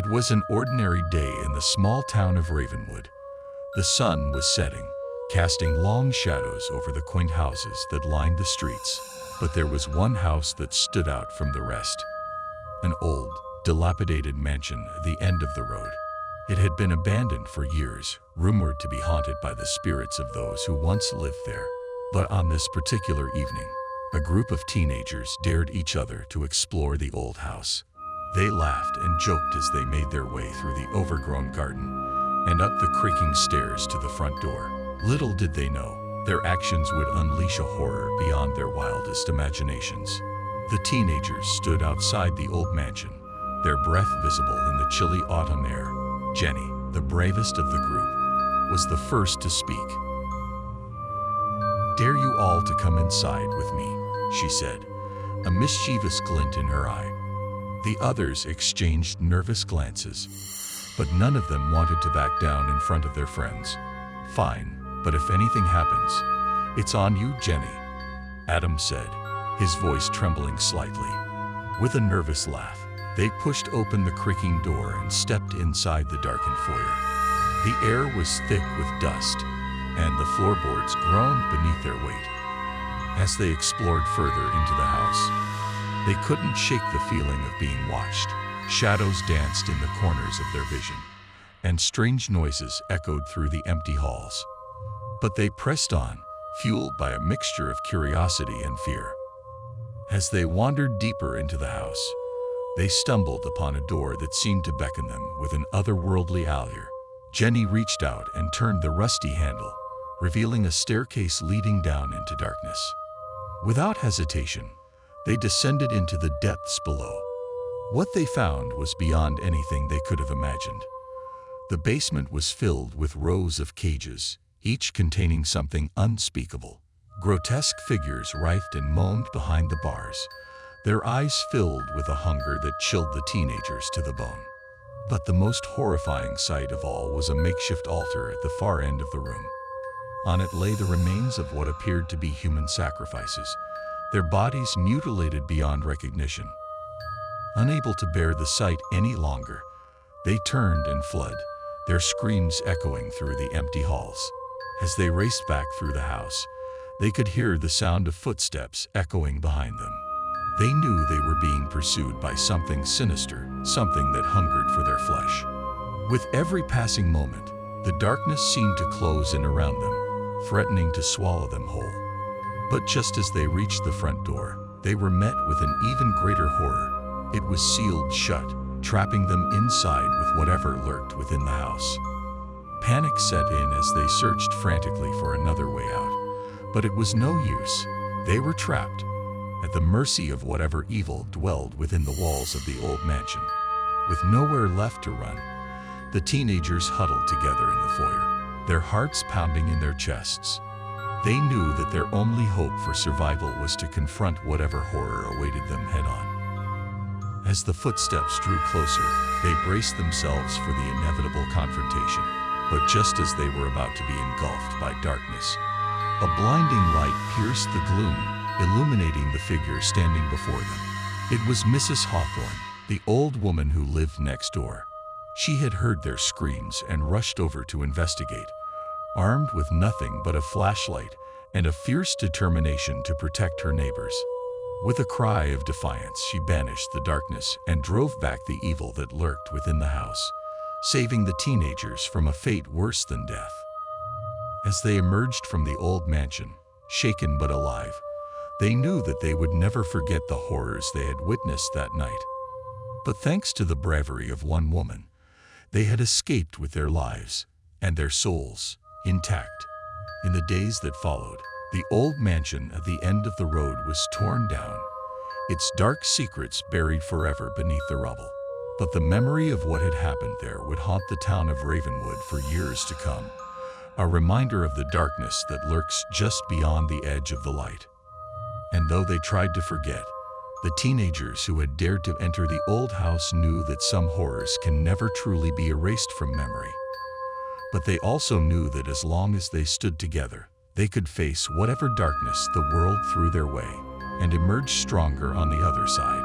It was an ordinary day in the small town of Ravenwood. The sun was setting, casting long shadows over the quaint houses that lined the streets. But there was one house that stood out from the rest. An old, dilapidated mansion at the end of the road. It had been abandoned for years, rumored to be haunted by the spirits of those who once lived there. But on this particular evening, a group of teenagers dared each other to explore the old house. They laughed and joked as they made their way through the overgrown garden and up the creaking stairs to the front door. Little did they know, their actions would unleash a horror beyond their wildest imaginations. The teenagers stood outside the old mansion, their breath visible in the chilly autumn air. Jenny, the bravest of the group, was the first to speak. "Dare you all to come inside with me," she said, a mischievous glint in her eye. The others exchanged nervous glances, but none of them wanted to back down in front of their friends. "Fine, but if anything happens, it's on you, Jenny," Adam said, his voice trembling slightly. With a nervous laugh, they pushed open the creaking door and stepped inside the darkened foyer. The air was thick with dust, and the floorboards groaned beneath their weight. As they explored further into the house, they couldn't shake the feeling of being watched. Shadows danced in the corners of their vision, and strange noises echoed through the empty halls. But they pressed on, fueled by a mixture of curiosity and fear. As they wandered deeper into the house, they stumbled upon a door that seemed to beckon them with an otherworldly allure. Jenny reached out and turned the rusty handle, revealing a staircase leading down into darkness. Without hesitation, they descended into the depths below. What they found was beyond anything they could have imagined. The basement was filled with rows of cages, each containing something unspeakable. Grotesque figures writhed and moaned behind the bars, their eyes filled with a hunger that chilled the teenagers to the bone. But the most horrifying sight of all was a makeshift altar at the far end of the room. On it lay the remains of what appeared to be human sacrifices, their bodies mutilated beyond recognition. Unable to bear the sight any longer, they turned and fled, their screams echoing through the empty halls. As they raced back through the house, they could hear the sound of footsteps echoing behind them. They knew they were being pursued by something sinister, something that hungered for their flesh. With every passing moment, the darkness seemed to close in around them, threatening to swallow them whole. But just as they reached the front door, they were met with an even greater horror. It was sealed shut, trapping them inside with whatever lurked within the house. Panic set in as they searched frantically for another way out. But it was no use. They were trapped, at the mercy of whatever evil dwelled within the walls of the old mansion. With nowhere left to run, the teenagers huddled together in the foyer, their hearts pounding in their chests. They knew that their only hope for survival was to confront whatever horror awaited them head-on. As the footsteps drew closer, they braced themselves for the inevitable confrontation. But just as they were about to be engulfed by darkness, a blinding light pierced the gloom, illuminating the figure standing before them. It was Mrs. Hawthorne, the old woman who lived next door. She had heard their screams and rushed over to investigate, armed with nothing but a flashlight and a fierce determination to protect her neighbors. With a cry of defiance, she banished the darkness and drove back the evil that lurked within the house, saving the teenagers from a fate worse than death. As they emerged from the old mansion, shaken but alive, they knew that they would never forget the horrors they had witnessed that night. But thanks to the bravery of one woman, they had escaped with their lives and their souls intact. In the days that followed, the old mansion at the end of the road was torn down, its dark secrets buried forever beneath the rubble. But the memory of what had happened there would haunt the town of Ravenwood for years to come, a reminder of the darkness that lurks just beyond the edge of the light. And though they tried to forget, the teenagers who had dared to enter the old house knew that some horrors can never truly be erased from memory. But they also knew that as long as they stood together, they could face whatever darkness the world threw their way and emerge stronger on the other side.